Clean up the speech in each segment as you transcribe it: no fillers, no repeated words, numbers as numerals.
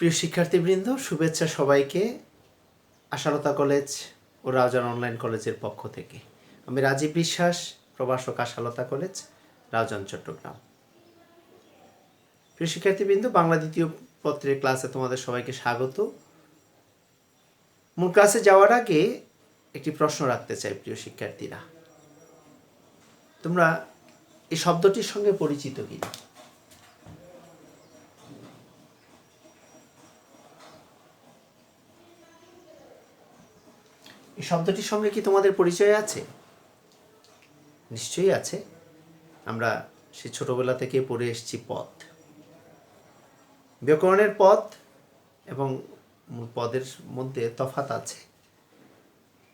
প্রিয় শিক্ষার্থীবৃন্দ, শুভেচ্ছা সবাইকে আশালতা কলেজ ও রাউজান অনলাইন কলেজের পক্ষ থেকে। আমি রাজীব বিশ্বাস, প্রভাষক, আশালতা কলেজ, রাউজান, চট্টগ্রাম। প্রিয় শিক্ষার্থীবৃন্দ, বাংলা দ্বিতীয় পত্রের ক্লাসে তোমাদের সবাইকে স্বাগত। মূল ক্লাসে যাওয়ার আগে একটি প্রশ্ন রাখতে চাই। প্রিয় শিক্ষার্থীরা, তোমরা এই শব্দটির সঙ্গে পরিচিত কিনা? এই শব্দটির সঙ্গে কি তোমাদের পরিচয় আছে? নিশ্চয়ই আছে। আমরা সে ছোটবেলা থেকে পড়ে এসেছি পদ। ব্যাকরণের পদ এবং পদের মধ্যে তফাৎ আছে।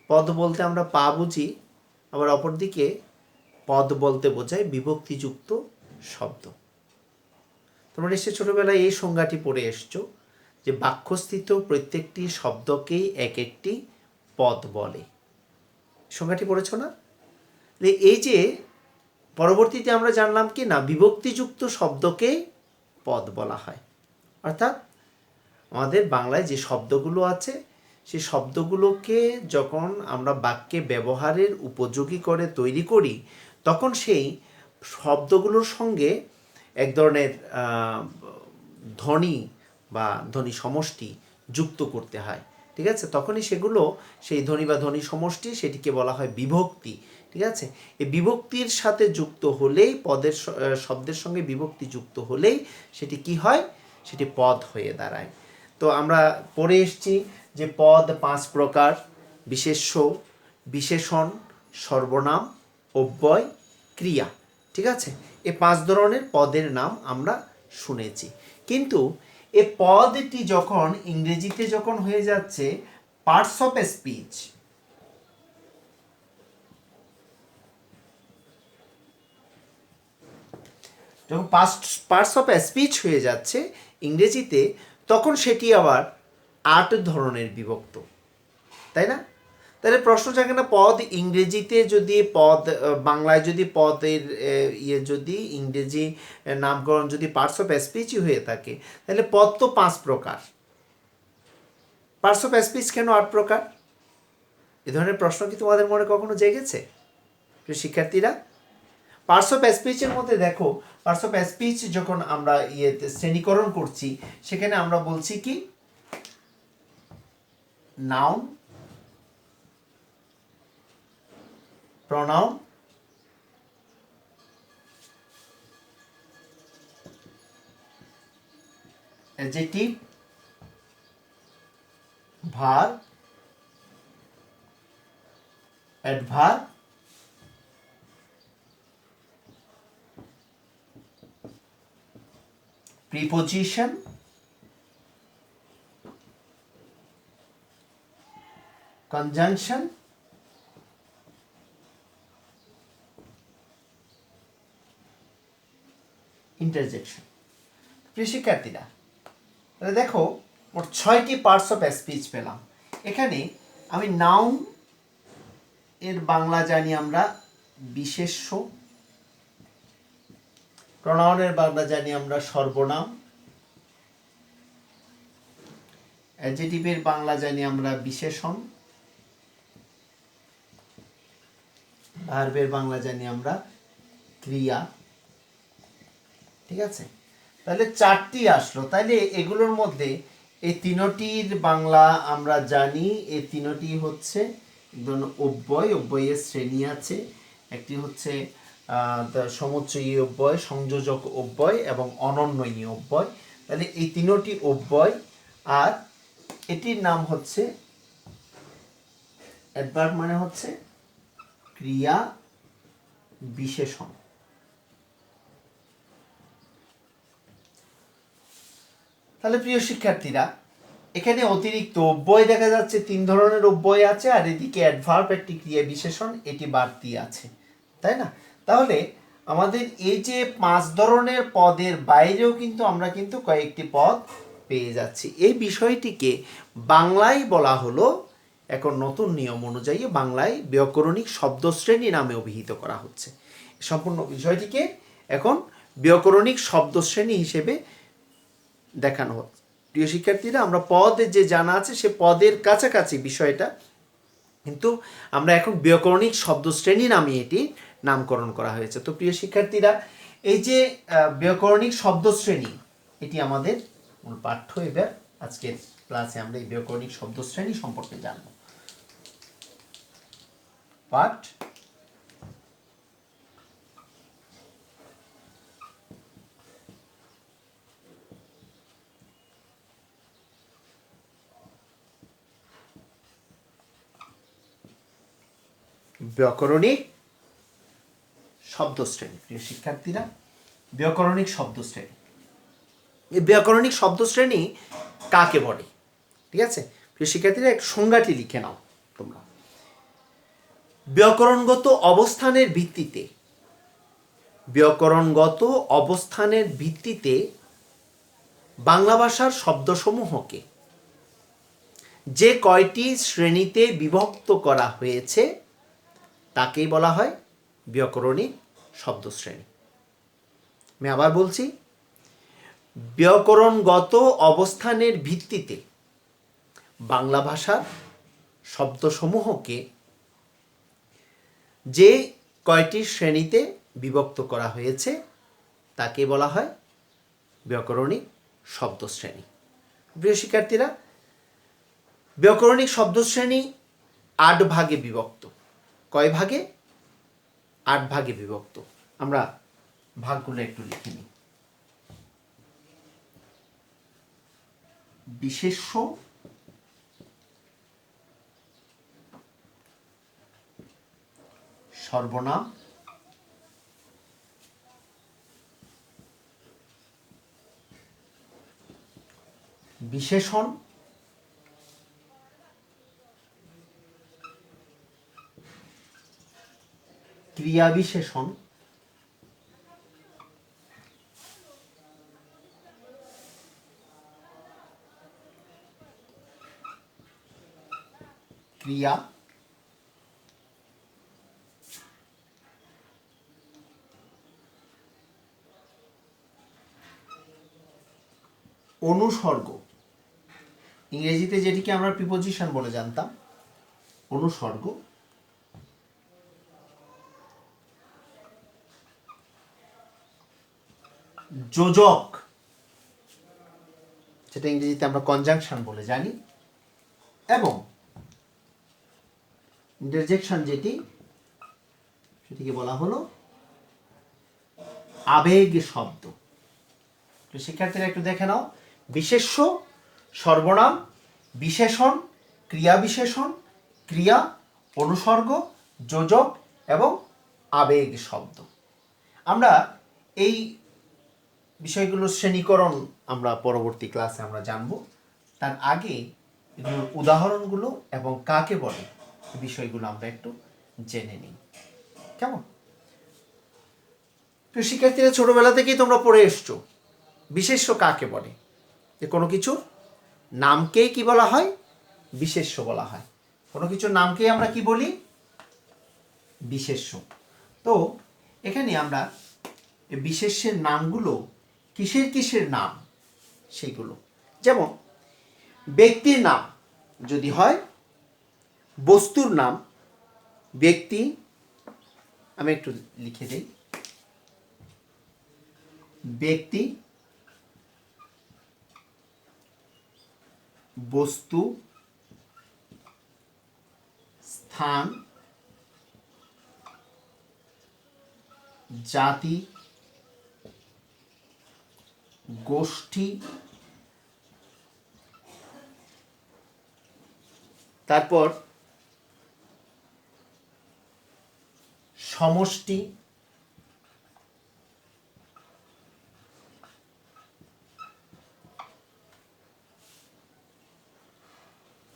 পদ বলতে আমরা পা বুঝি, আবার অপরদিকে পদ বলতে বোঝায় বিভক্তিযুক্ত শব্দ। তোমরা নিশ্চয়ই ছোটবেলায় এই সংজ্ঞাটি পড়ে এসছো যে বাক্যস্থিত প্রত্যেকটি শব্দকেই এক একটি পদ বলে। সংজ্ঞাটি পড়েছ না? এই যে পরবর্তীতে আমরা জানলাম কি না, বিভক্তিযুক্ত শব্দকে পদ বলা হয়। অর্থাৎ আমাদের বাংলায় যে শব্দগুলো আছে সেই শব্দগুলোকে যখন আমরা বাক্যে ব্যবহারের উপযোগী করে তৈরি করি, তখন সেই শব্দগুলোর সঙ্গে এক ধরনের ধ্বনি বা ধ্বনি সমষ্টি যুক্ত করতে হয়। ঠিক আছে? তখনই সেগুলো, সেই ধ্বনি বা ধ্বনি সমষ্টি, সেটিকে বলা হয় বিভক্তি। ঠিক আছে? এই বিভক্তির সাথে যুক্ত হলেই, পদের শব্দের সঙ্গে বিভক্তি যুক্ত হলেই সেটি কি হয়? সেটি পদ হয়ে দাঁড়ায়। তো আমরা পড়ে এসেছি যে পদ 5 প্রকার: বিশেষ্য, বিশেষণ, সর্বনাম, অব্যয়, ক্রিয়া। ঠিক আছে? এই 5 ধরনের পদের নাম আমরা শুনেছি। কিন্তু এ পদটি যখন ইংরেজিতে যখন হয়ে যাচ্ছে পার্টস অফ স্পিচ, যখন পার্টস অফ স্পিচ হয়ে যাচ্ছে ইংরেজিতে, তখন সেটি আবার 8 ধরনের বিভক্ত। তাই না? তাহলে প্রশ্ন জাগে না, পদ ইংরেজিতে যদি পদ, বাংলায় যদি পদের যদি ইংরেজি নামকরণ যদি পার্টস অফ স্পিচই হয়ে থাকে, তাহলে পদ তো 5 প্রকার, পার্টস অফ স্পিচ কেন 8 প্রকার? এ ধরনের প্রশ্ন কি তোমাদের মনে কখনো জেগেছে? শিক্ষার্থীরা, পার্টস অফ স্পিচের মধ্যে দেখো, পার্টস অফ স্পিচ যখন আমরা শ্রেণীকরণ করছি, সেখানে আমরা বলছি কি, noun, pronoun, adjective, verb, adverb, preposition, conjunction, interjection. প্রিয় শিক্ষার্থীরা, তাহলে দেখো, মোট 6টি পার্টস অফ স্পিচ পেলাম। এখানে আমি নাউন এর বাংলা জানি আমরা বিশেষ্য, প্রনাউনের বাংলা জানি আমরা সর্বনাম, অ্যাডজেক্টিভের বাংলা জানি আমরা বিশেষণ, ভার্বের বাংলা জানি আমরা ক্রিয়া। ঠিক আছে? তাহলে 4টি আসলো। তাহলে এগুলোর মধ্যে এই 3টির বাংলা আমরা জানি। এই 3টি হচ্ছে অব্যয়, অব্যয়ের শ্রেণী আছে। একটি হচ্ছে সমুচ্চয়ী অব্যয়, সংযোজক অব্যয় এবং অনন্বয়ী অব্যয়। তাহলে এই 3টি অব্যয়, আর এটির নাম হচ্ছে অ্যাডভার্ব, মানে হচ্ছে ক্রিয়া বিশেষণ। তাহলে প্রিয় শিক্ষার্থীরা, এখানে অতিরিক্ত অব্যয় দেখা যাচ্ছে, 3 ধরনের অব্যয় আছে, আর এদিকে অ্যাডভার্ব, একটি ক্রিয়া বিশেষণ, এটি বাড়তি আছে। তাই না? তাহলে আমাদের এই যে 5 ধরনের পদের বাইরেও কিন্তু আমরা কিন্তু কয়েকটি পদ পেয়ে যাচ্ছি। এই বিষয়টিকে বাংলায় বলা হলো, এখন নতুন নিয়ম অনুযায়ী বাংলায় ব্যাকরণিক শব্দশ্রেণী নামে অভিহিত করা হচ্ছে। সম্পূর্ণ বিষয়টিকে এখন ব্যাকরণিক শব্দশ্রেণী হিসেবে দেখানো হচ্ছে। প্রিয় শিক্ষার্থীরা, আমরা পদ যে জানা আছে সে পদের কাছাকাছি বিষয়টা, কিন্তু আমরা এখন ব্যাকরণিক শব্দশ্রেণী নামে এটি নামকরণ করা হয়েছে। তো প্রিয় শিক্ষার্থীরা, এই যে ব্যাকরণিক শব্দশ্রেণী, এটি আমাদের মূল পাঠ্য। এবার আজকের ক্লাসে আমরা এই ব্যাকরণিক শব্দশ্রেণী সম্পর্কে জানব। পাঠ ব্যাকরণিক শব্দশ্রেণী। প্রিয় শিক্ষার্থীরা, ব্যাকরণিক শব্দশ্রেণী, এই ব্যাকরণিক শব্দশ্রেণী কাকে বলে? ঠিক আছে প্রিয় শিক্ষার্থীরা, এক সংজ্ঞাটি লিখে নাও তোমরা। ব্যাকরণগত অবস্থানের ভিত্তিতে, ব্যাকরণগত অবস্থানের ভিত্তিতে বাংলা ভাষার শব্দসমূহকে যে কয়টি শ্রেণীতে বিভক্ত করা হয়েছে তাকেই বলা হয় ব্যাকরণিক শব্দশ্রেণী। আমি আবার বলছি, ব্যাকরণগত অবস্থানের ভিত্তিতে বাংলা ভাষার শব্দসমূহকে যে কয়টি শ্রেণীতে বিভক্ত করা হয়েছে তাকে বলা হয় ব্যাকরণিক শব্দশ্রেণী। প্রিয় শিক্ষার্থীরা, ব্যাকরণিক শব্দশ্রেণী 8 ভাগে বিভক্ত। কয় ভাগে? 8 ভাগে বিভক্ত। আমরা ভাগগুলো একটু লিখে নিই। বিশেষ্য, সর্বনাম, বিশেষণ, ক্রিয়া বিশেষণ, ক্রিয়া, অনুসর্গ, ইংরেজিতে যেটিকে আমরা প্রিপোজিশন বলে জানতাম, অনুসর্গ, যোজক, যেটা ইংরেজিতে আমরা কনজাংশন বলে জানি, এবং ইন্টারজেকশন, সেটিকে বলা হলো আবেগ শব্দ। তো শিক্ষার্থীরা একটু দেখে নাও, বিশেষ্য, সর্বনাম, বিশেষণ, ক্রিয়া বিশেষণ, ক্রিয়া, অনুসর্গ, যোজক এবং আবেগ শব্দ। আমরা এই বিষয়গুলোর শ্রেণীকরণ আমরা পরবর্তী ক্লাসে আমরা জানব। তার আগে এগুলোর উদাহরণগুলো এবং কাকে বলে বিষয়গুলো আমরা একটু জেনে নিই। কেমন? তো শিক্ষার্থীরা, ছোটবেলা থেকেই তোমরা পড়ে এসছো বিশেষ্য কাকে বলে। যে কোনো কিছুর নামকেই কি বলা হয়? বিশেষ্য বলা হয়। কোনো কিছুর নামকেই আমরা কি বলি? বিশেষ্য। তো এখানে আমরা এই বিশেষ্যের নামগুলো কিসের কিসের নাম সেগুলো, যেমন ব্যক্তির নাম যদি হয়, বস্তুর নাম, ব্যক্তি, আমি একটু লিখে দিই, ব্যক্তি, বস্তু, স্থান, জাতি, গোষ্ঠী, তারপর সমষ্টি,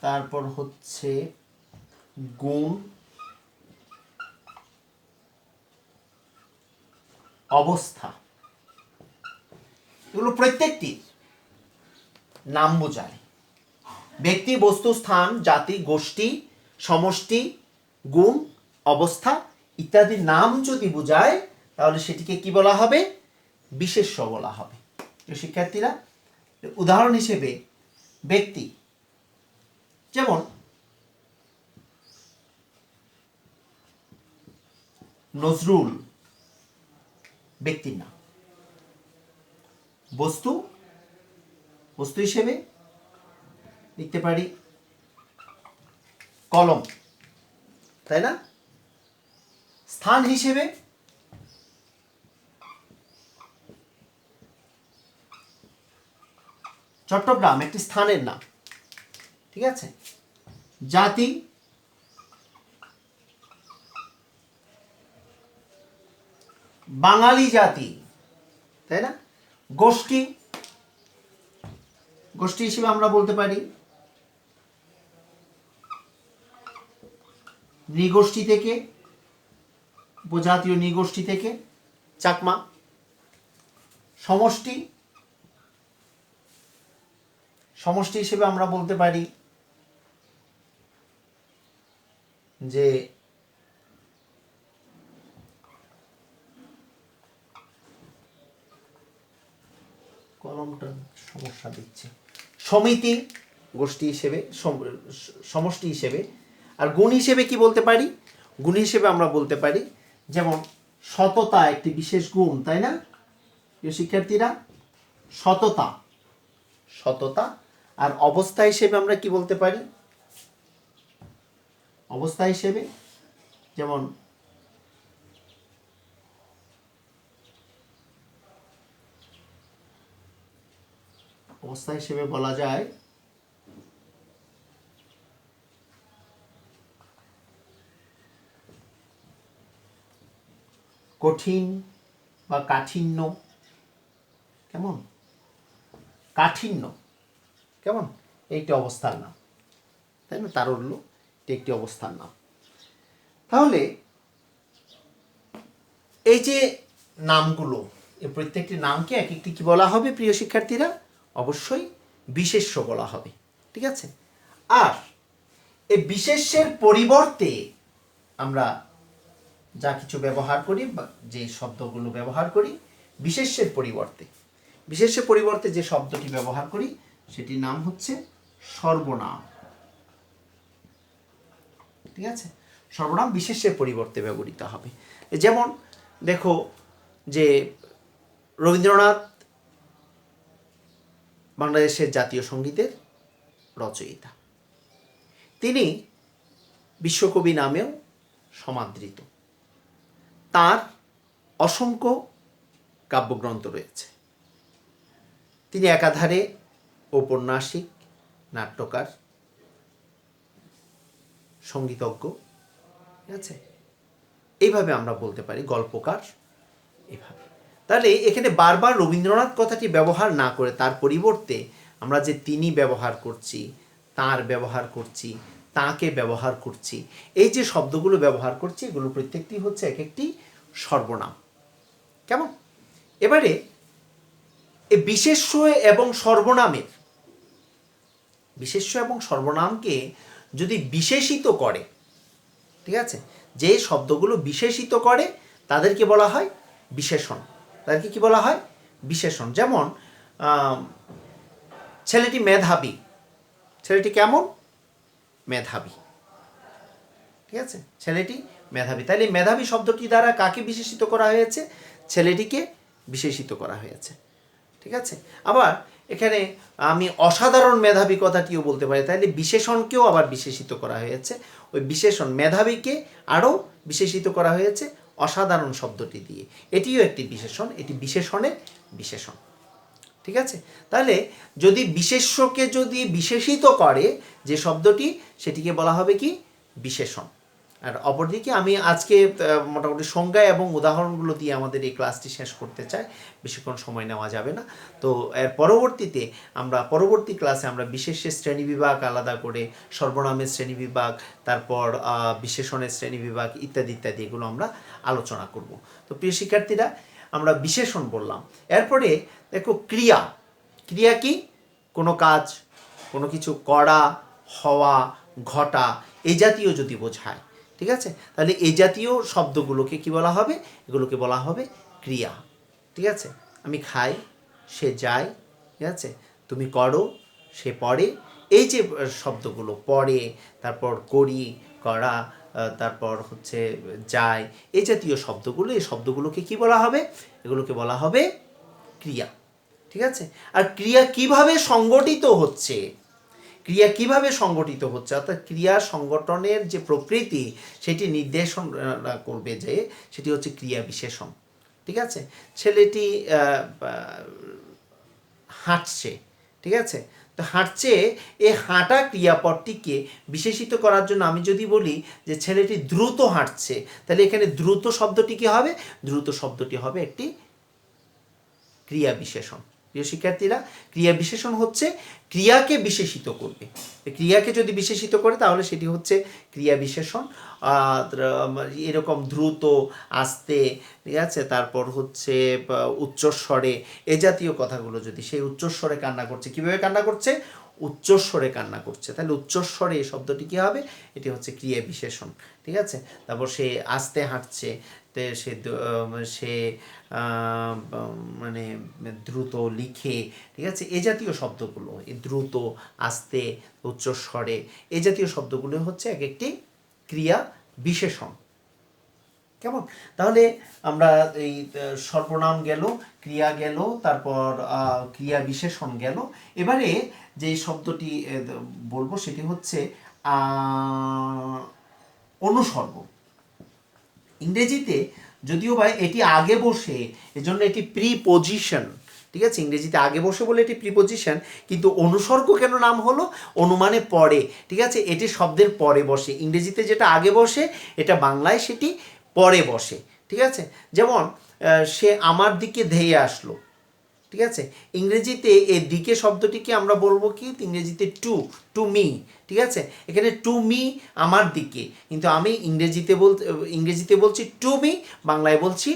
তারপর হচ্ছে গুণ, অবস্থা। এগুলো প্রত্যেকটি নাম বোঝায়। ব্যক্তি, বস্তু, স্থান, জাতি, গোষ্ঠী, সমষ্টি, গুণ, অবস্থা ইত্যাদি নাম যদি বোঝায় তাহলে সেটিকে কি বলা হবে? বিশেষ্য বলা হবে। শিক্ষার্থীরা, উদাহরণ হিসেবে ব্যক্তি, যেমন নজরুল ব্যক্তির নাম। বস্তু, বস্তু হিসেবে লিখতে পারি কলম, তাই না? স্থান হিসেবে চট্টগ্রাম একটি স্থানের নাম, ঠিক আছে? জাতি, বাঙালি জাতি, তাই না? গোষ্ঠী, গোষ্ঠী হিসেবে আমরা বলতে পারি নৃগোষ্ঠী থেকে, উপজাতীয় নৃগোষ্ঠী থেকে চাকমা। সমষ্টি, সমষ্টি হিসেবে আমরা বলতে পারি যে কলমটা সমস্যা দিচ্ছে, সমিতি গোষ্ঠী হিসেবে, সমষ্টি হিসেবে। আর গুণ হিসেবে কি বলতে পারি? গুণ হিসেবে আমরা বলতে পারি যেমন সততা একটি বিশেষ গুণ, তাই না প্রিয় শিক্ষার্থীরা? সততা, সততা। আর অবস্থা হিসেবে আমরা কি বলতে পারি? অবস্থা হিসেবে যেমন অবস্থা হিসেবে বলা যায় কঠিন বা কাঠিন্য, কেমন? কাঠিন্য, কেমন? এইটি অবস্থার নাম, তাই না? তারল্য, এটি একটি অবস্থার নাম। তাহলে এই যে নামগুলো, এই প্রত্যেকটি নামকে এক একটি কি বলা হবে প্রিয় শিক্ষার্থীরা? অবশ্যই বিশেষ্য বলা হবে, ঠিক আছে? আর এই বিশেষ্যের পরিবর্তে আমরা যা কিছু ব্যবহার করি বা যে শব্দগুলো ব্যবহার করি, বিশেষ্যের পরিবর্তে, বিশেষ্যের পরিবর্তে যে শব্দটি ব্যবহার করি সেটির নাম হচ্ছে সর্বনাম, ঠিক আছে? সর্বনাম বিশেষ্যের পরিবর্তে ব্যবহৃত হবে। যেমন দেখো যে রবীন্দ্রনাথ বাংলাদেশের জাতীয় সঙ্গীতের রচয়িতা, তিনি বিশ্বকবি নামেও সমাদৃত। তার অসংখ্য কাব্যগ্রন্থ রয়েছে। তিনি একাধারে ঔপন্যাসিক, নাট্যকার, সঙ্গীতজ্ঞ, ঠিক আছে? এইভাবে আমরা বলতে পারি গল্পকার, এইভাবে। তাহলে এখানে বারবার রবীন্দ্রনাথ কথাটি ব্যবহার না করে তার পরিবর্তে আমরা যে তিনি ব্যবহার করছি, তার ব্যবহার করছি, তাকে ব্যবহার করছি, এই যে শব্দগুলো ব্যবহার করছি এগুলো প্রত্যেকটি হচ্ছে এক একটি সর্বনাম, কেমন? এবারে এই বিশেষ্য এবং সর্বনামের, বিশেষ্য এবং সর্বনামকে যদি বিশেষিত করে, ঠিক আছে, যে শব্দগুলো বিশেষিত করে তাদেরকে বলা হয় বিশেষণ। তাদেরকে কি বলা হয়? বিশেষণ। যেমন ছেলেটি মেধাবী, ছেলেটি কেমন? মেধাবী, ঠিক আছে? ছেলেটি মেধাবী। তাহলে মেধাবী শব্দটি দ্বারা কাকে বিশেষিত করা হয়েছে? ছেলেটিকে বিশেষিত করা হয়েছে, ঠিক আছে? আবার এখানে আমি অসাধারণ মেধাবী কথাটিও বলতে পারি, তাহলে বিশেষণকেও আবার বিশেষিত করা হয়েছে। ওই বিশেষণ মেধাবীকে আরও বিশেষিত করা হয়েছে অসাধারণ শব্দটি দিয়ে। এটিও একটি বিশেষণ, এটি বিশেষণের বিশেষণ, ঠিক আছে? তাহলে যদি বিশেষ্যকে যদি বিশেষিত করে যে শব্দটি, সেটিকে বলা হবে কি? বিশেষণ। আর অপরদিকে আমি আজকে মোটামুটি সংজ্ঞা এবং উদাহরণগুলো দিয়ে আমাদের এই ক্লাসটি শেষ করতে চাই, বেশিক্ষণ সময় নেওয়া যাবে না। তো এর পরবর্তীতে আমরা পরবর্তী ক্লাসে আমরা বিশেষ্যের শ্রেণীবিভাগ আলাদা করে, সর্বনামের শ্রেণীবিভাগ, তারপর বিশেষণের শ্রেণীবিভাগ ইত্যাদি ইত্যাদি এগুলো আমরা আলোচনা করব। তো প্রিয় শিক্ষার্থীরা, আমরা বিশেষণ বললাম। এরপরে দেখো ক্রিয়া। ক্রিয়া কি? কোনো কাজ, কোনো কিছু করা, হওয়া, ঘটা, এই জাতীয় যদি বোঝায়, ঠিক আছে, তাহলে এই জাতীয় শব্দগুলোকে কি বলা হবে? এগুলোকে বলা হবে ক্রিয়া, ঠিক আছে? আমি খাই, সে যায়, ঠিক আছে? তুমি করো, সে পড়ে, এই যে শব্দগুলো পড়ে, তারপর করি, করা, তারপর হচ্ছে যায়, এই জাতীয় শব্দগুলো, এই শব্দগুলোকে কি বলা হবে? এগুলোকে বলা হবে ক্রিয়া। ঠিক আছে? আর ক্রিয়া কিভাবে সংগঠিত হচ্ছে, ক্রিয়া কিভাবে সংগঠিত হচ্ছে, অর্থাৎ ক্রিয়া সংগঠনের যে প্রকৃতি সেটি নির্দেশন করবে, যে সেটি হচ্ছে ক্রিয়া বিশেষণ। ঠিক আছে? ছেলেটি হাঁটছে, ঠিক আছে? তো হাঁটছে, এই হাঁটা ক্রিয়াপদটিকে বিশেষিত করার জন্য আমি যদি বলি যে ছেলেটি দ্রুত হাঁটছে, তাহলে এখানে দ্রুত শব্দটি কি হবে? দ্রুত শব্দটি হবে একটি ক্রিয়া বিশেষণ। প্রিয় শিক্ষার্থীরা, ক্রিয়া বিশেষণ হচ্ছে ক্রিয়াকে বিশেষিত করবে। ক্রিয়াকে যদি বিশেষিত করে তাহলে সেটি হচ্ছে ক্রিয়া বিশেষণ। এরকম দ্রুত, আস্তে, ঠিক আছে, তারপর হচ্ছে উচ্চস্বরে, এ জাতীয় কথাগুলো যদি, সেই উচ্চস্বরে কান্না করছে, কীভাবে কান্না করছে? উচ্চস্বরে কান্না করছে, তাহলে উচ্চস্বরে এই শব্দটি কী হবে? এটি হচ্ছে ক্রিয়া বিশেষণ। ঠিক আছে? তারপর সে আস্তে হাঁটছে, সে মানে দ্রুত লিখে, ঠিক আছে, এ জাতীয় শব্দগুলো, এই দ্রুত, আস্তে, উচ্চস্বরে, এ জাতীয় শব্দগুলো হচ্ছে এক একটি ক্রিয়া বিশেষণ। কেমন? তাহলে আমরা এই সর্বনাম গেল, ক্রিয়া গেল, তারপর ক্রিয়া বিশেষণ গেল। এবারে যে শব্দটি বলবো সেটি হচ্ছে অনুসর্গ। ইংরেজিতে যদিও বা এটি আগে বসে, এজন্য এটি প্রিপোজিশন। ঠিক আছে? ইংরেজিতে আগে বসে বলে এটি প্রিপোজিশন, কিন্তু অনুসর্গ কেন নাম হলো? অনুমানে পরে। ঠিক আছে? এটি শব্দের পরে বসে। ইংরেজিতে যেটা আগে বসে, এটা বাংলায় সেটি পরে বসে। ঠিক আছে? যেমন সে আমার দিকে ধেয়ে আসলো। ঠিক আছে? ইংরেজিতে এই দিকে শব্দটিকে আমরা বলবো কি? ইংরেজিতে টু মি। ঠিক আছে? এখানে টু মি, আমার দিকে, কিন্তু আমি ইংরেজিতে বলছি টু মি, বাংলায় বলছি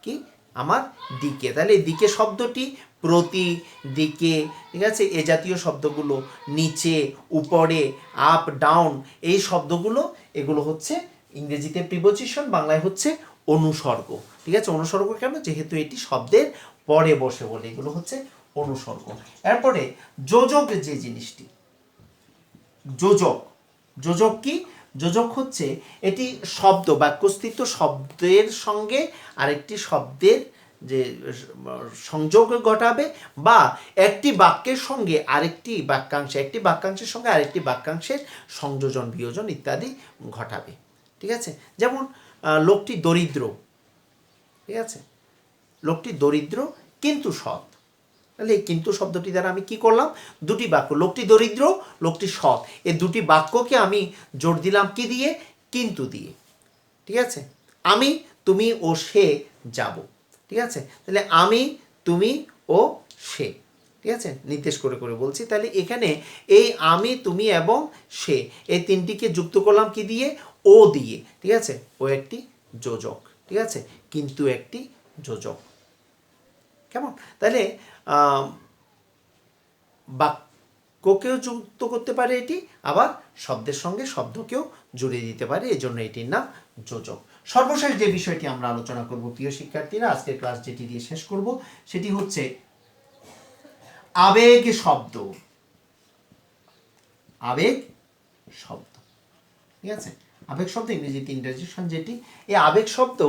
কি? আমার দিকে। তাহলে এই দিকে শব্দটি প্রতি, দিকে, ঠিক আছে, এ জাতীয় শব্দগুলো, নিচে, উপরে, আপ, ডাউন, এই শব্দগুলো, এগুলো হচ্ছে ইংরেজিতে প্রিপোজিশন, বাংলায় হচ্ছে অনুসর্গ। ঠিক আছে? অনুসর্গ কেন? যেহেতু এটি শব্দের পরে বসে বলে এগুলো হচ্ছে অনুসর্গ। এরপরে যোজক, যে জিনিসটি, যোজক। যোজক কি? যোজক হচ্ছে এটি শব্দ, বাক্যস্থিত শব্দের সঙ্গে আরেকটি শব্দের যে সংযোগ ঘটাবে, বা একটি বাক্যের সঙ্গে আরেকটি বাক্যাংশ, একটি বাক্যাংশের সঙ্গে আরেকটি বাক্যাংশের সংযোজন, বিয়োজন ইত্যাদি ঘটাবে। ঠিক আছে? যেমন লোকটি দরিদ্র। ঠিক আছে? লোকটি দরিদ্র কিন্তু সৎ। তাহলে এই কিন্তু শব্দটি দ্বারা আমি কি করলাম? দুটি বাক্য, লোকটি দরিদ্র, লোকটি সৎ, এই দুটি বাক্যকে আমি জোর দিলাম কি দিয়ে? কিন্তু দিয়ে। ঠিক আছে? আমি, তুমি ও সে যাব। ঠিক আছে? তাহলে আমি, তুমি ও সে, ঠিক আছে, নির্দেশ করে করে বলছি। তাহলে এখানে এই আমি, তুমি এবং সে, এই তিনটিকে যুক্ত করলাম কি দিয়ে? ও দিয়ে। ঠিক আছে? ও একটি যোজক। ঠিক আছে? কিন্তু একটি যোজক। কেমন? তাহলে বাক্যকেও যুক্ত করতে পারে এটি, আবার শব্দের সঙ্গে শব্দকেও জুড়ে দিতে পারে, এজন্য এটির নাম যোজক। সর্বশেষ যে বিষয়টি আমরা আলোচনা করব প্রিয় শিক্ষার্থীরা, আজকের ক্লাস যেটি দিয়ে শেষ করব, সেটি হচ্ছে আবেগ শব্দ। আবেগ শব্দ। ঠিক আছে? আবেগ শব্দ ইংরেজিতে ইন্টারজেকশন, যেটি, এই আবেগ শব্দ,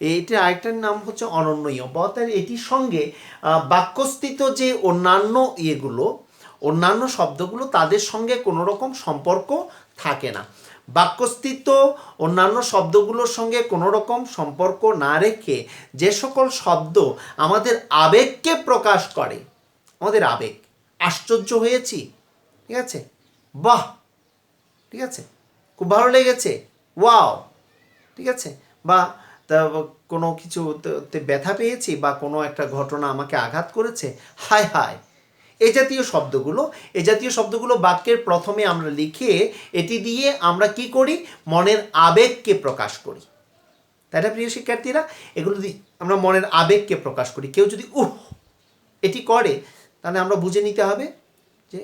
এটির আরেকটার নাম হচ্ছে অনন্যয়। অর্থাৎ এটির সঙ্গে বাক্যস্থিত যে অন্যান্য অন্যান্য শব্দগুলো, তাদের সঙ্গে কোনো রকম সম্পর্ক থাকে না। বাক্যস্থিত অন্যান্য শব্দগুলোর সঙ্গে কোনো রকম সম্পর্ক না রেখে যে সকল শব্দ আমাদের আবেগকে প্রকাশ করে, আমাদের আবেগ, আশ্চর্য হয়েছি, ঠিক আছে, বাহ, ঠিক আছে, খুব ভালো লেগেছে, ওয়াও, ঠিক আছে, বা কোনো কিছুতে ব্যথা পেয়েছি, বা কোনো একটা ঘটনা আমাকে আঘাত করেছে, হায় হায়, এই জাতীয় শব্দগুলো বাক্যের প্রথমে আমরা লিখে এটি দিয়ে আমরা কি করি? মনের আবেগকে প্রকাশ করি। তাই না প্রিয় শিক্ষার্থীরা? এগুলো দিয়ে আমরা মনের আবেগকে প্রকাশ করি। কেউ যদি এটি করে, তাহলে আমরা বুঝে নিতে হবে যে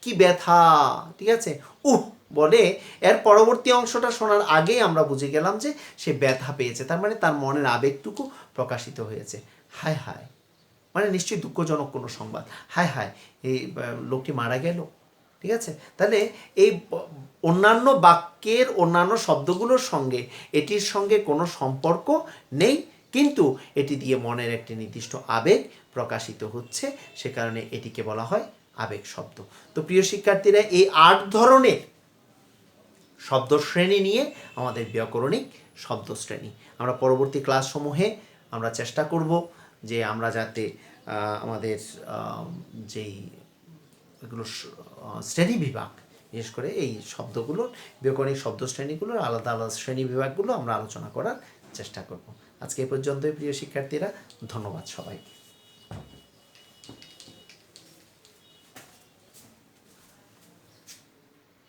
কি ব্যথা, ঠিক আছে, বলে এর পরবর্তী অংশটা শোনার আগেই আমরা বুঝে গেলাম যে সে ব্যথা পেয়েছে, তার মানে তার মনের আবেগটুকু প্রকাশিত হয়েছে, হায় হায়, মানে নিশ্চয়ই দুঃখজনক কোনো সংবাদ, হায় হায় এই লোকটি মারা গেল। ঠিক আছে, তাহলে এই অন্যান্য বাক্যের অন্যান্য শব্দগুলোর সঙ্গে এটির সঙ্গে কোনো সম্পর্ক নেই, কিন্তু এটি দিয়ে মনের একটি নির্দিষ্ট আবেগ প্রকাশিত হচ্ছে, সে কারণে এটিকে বলা হয় আবেগ শব্দ। তো প্রিয় শিক্ষার্থীরা, এই 8 ধরনের শব্দশ্রেণী নিয়ে আমাদের ব্যাকরণিক শব্দশ্রেণী। আমরা পরবর্তী ক্লাসসমূহে আমরা চেষ্টা করব যে আমরা যাতে আমাদের যেই এগুলো শ্রেণী বিভাগ, বিশেষ করে এই শব্দগুলোর ব্যাকরণিক শব্দশ্রেণীগুলোর আলাদা আলাদা শ্রেণী বিভাগগুলো আমরা আলোচনা করার চেষ্টা করব। আজকে এই পর্যন্তই প্রিয় শিক্ষার্থীরা, ধন্যবাদ সবাই।